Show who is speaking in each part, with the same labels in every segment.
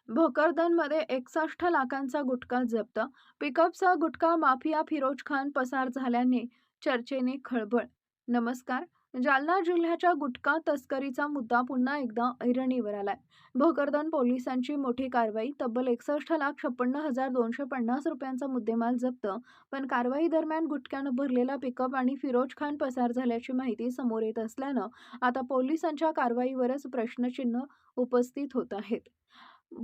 Speaker 1: भोकरदनमध्ये 61 लाखांचा गुटखा जप्त. पिकअपचा गुटखा माफिया फिरोज खान पसार झाल्याने चर्चेने खळबळ. नमस्कार. जालना जिल्ह्याच्या गुटखा तस्करीचा मुद्दा पुन्हा एकदा ऐरणीवर आलाय. भोकरदन पोलिसांची मोठी कारवाई. तब्बल 61,56,250 रुपयांचा मुद्देमाल जप्त. पण कारवाई दरम्यान गुटख्यानं भरलेला पिकअप आणि फिरोज खान पसार झाल्याची माहिती समोर येत असल्यानं आता पोलिसांच्या कारवाईवरच प्रश्नचिन्ह उपस्थित होत आहेत.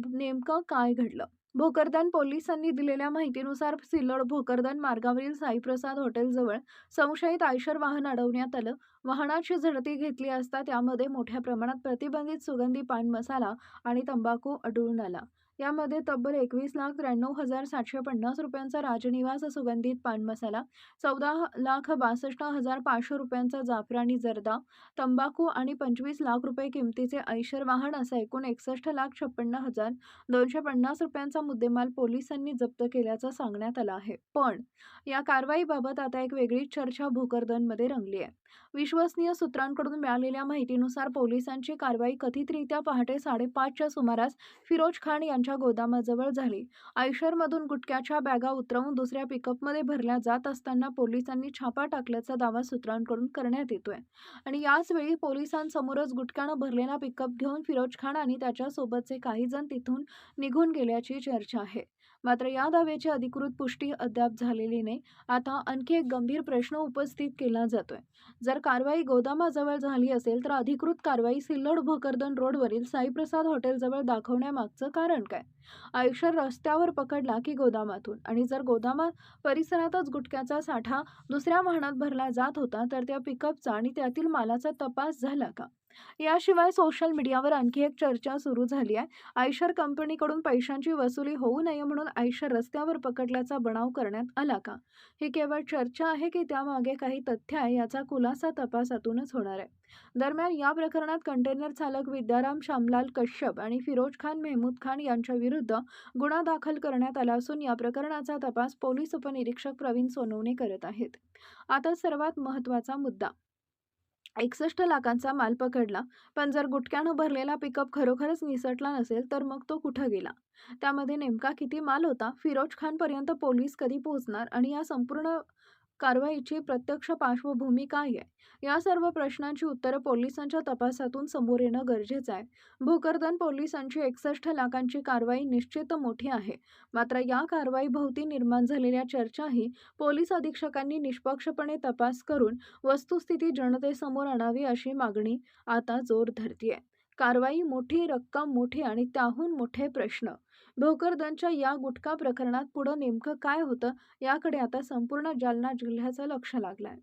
Speaker 1: नेमकं काय घडलं? भोकरदन पोलिसांनी दिलेल्या माहितीनुसार सिल्लोड भोकरदन मार्गावरील साईप्रसाद हॉटेलजवळ संशयित आयशर वाहन अडवण्यात आलं. वाहनाची झडती घेतली असता त्यामध्ये मोठ्या प्रमाणात प्रतिबंधित सुगंधी पान मसाला आणि तंबाखू आढळून आला. यामध्ये तब्बल 21,93,750 रुपयांचा राजनिवास सुगंधित पान मसाला, 14,62,500 रुपयांचा जाफरानी जर्दा, तंबाखू आणि 25 लाख रुपये किमतीचे आयशर वाहन असा एकूण 61,56,250 रुपयांचा मुद्देमाल पोलिसांनी जप्त केल्याचं सांगण्यात आलं आहे. पण या कारवाईबाबत आता एक वेगळीच चर्चा भोकरदनमध्ये रंगली आहे. विश्वसनीय सूत्रांकडून मिळालेल्या माहितीनुसार पोलिसांची कारवाई कथितरित्या पहाटे 5:30च्या सुमारास फिरोज खान यांच्या गोदामाजवळ झाली. आयशरमधून गुटख्याच्या बॅगा उतरवून दुसऱ्या पिकअपमध्ये भरल्या जात असताना पोलिसांनी छापा टाकल्याचा दावा सूत्रांकडून करण्यात येतोय. आणि याच वेळी पोलिसांसमोरच गुटख्यानं भरलेला पिकअप घेऊन फिरोज खान आणि त्याच्यासोबतचे काही जण तिथून निघून गेल्याची चर्चा आहे. मात्र या दाव्याची अधिकृत पुष्टी अद्याप झालेली नाही. आता आणखी एक गंभीर प्रश्न उपस्थित केला जातोय. जर कारवाई गोदामाजवळ झाली असेल तर अधिकृत कारवाई सिल्लोड भोकरदन रोडवरील साईप्रसाद हॉटेलजवळ दाखवण्यामागचं कारण काय? आयशर रस्त्यावर पकडला की गोदामातून? आणि जर गोदामा परिसरातच गुटख्याचा साठा दुसऱ्या वाहनात भरला जात होता तर त्या पिकअपचा आणि त्यातील मालाचा तपास झाला का? याशिवाय सोशल मीडियावर आणखी एक चर्चा सुरू झाली आहे. आयशर कंपनीकडून पैशांची वसुली होऊ नये म्हणून आयशर रस्त्यावर पकडल्याचा बनाव करण्यात आला का? ही केवळ चर्चा आहे की त्यामागे काही तथ्य आहे याचा खुलासा तपासातूनच होणार आहे. दरम्यान या प्रकरणात कंटेनर चालक विद्याराम श्यामलाल कश्यप आणि फिरोज खान मेहमूद खान यांच्या विरुद्ध गुन्हा दाखल करण्यात आला असून या प्रकरणाचा तपास पोलीस उपनिरीक्षक प्रवीण सोनवणे करत आहेत. आता सर्वात महत्त्वाचा मुद्दा. 61 लाखांचा माल पकडला, पण जर गुटख्यानं भरलेला पिकअप खरोखरच निसटला नसेल तर मग तो कुठं गेला? त्यामध्ये नेमका किती माल होता? फिरोज खानपर्यंत पोलीस कधी पोहोचणार आणि या संपूर्ण कारवाईची प्रत्यक्ष पार्श्वभूमी काय आहे? या सर्व प्रश्नांची उत्तरं पोलिसांच्या तपासातून समोर येणं गरजेचं आहे. भोकरदन पोलिसांची 61 लाखांची कारवाई निश्चित मोठी आहे. मात्र या कारवाईभोवती निर्माण झालेल्या चर्चाही पोलीस अधीक्षकांनी निष्पक्षपणे तपास करून वस्तुस्थिती जनतेसमोर आणावी अशी मागणी आता जोर धरतीये. कारवाई मोठी, रक्कम मोठी आणि त्याहून मोठे प्रश्न. भोकरदनच्या या गुटखा प्रकरणात पुढं नेमकं काय होतं याकडे आता संपूर्ण जालना जिल्ह्याचं लक्ष लागलंय.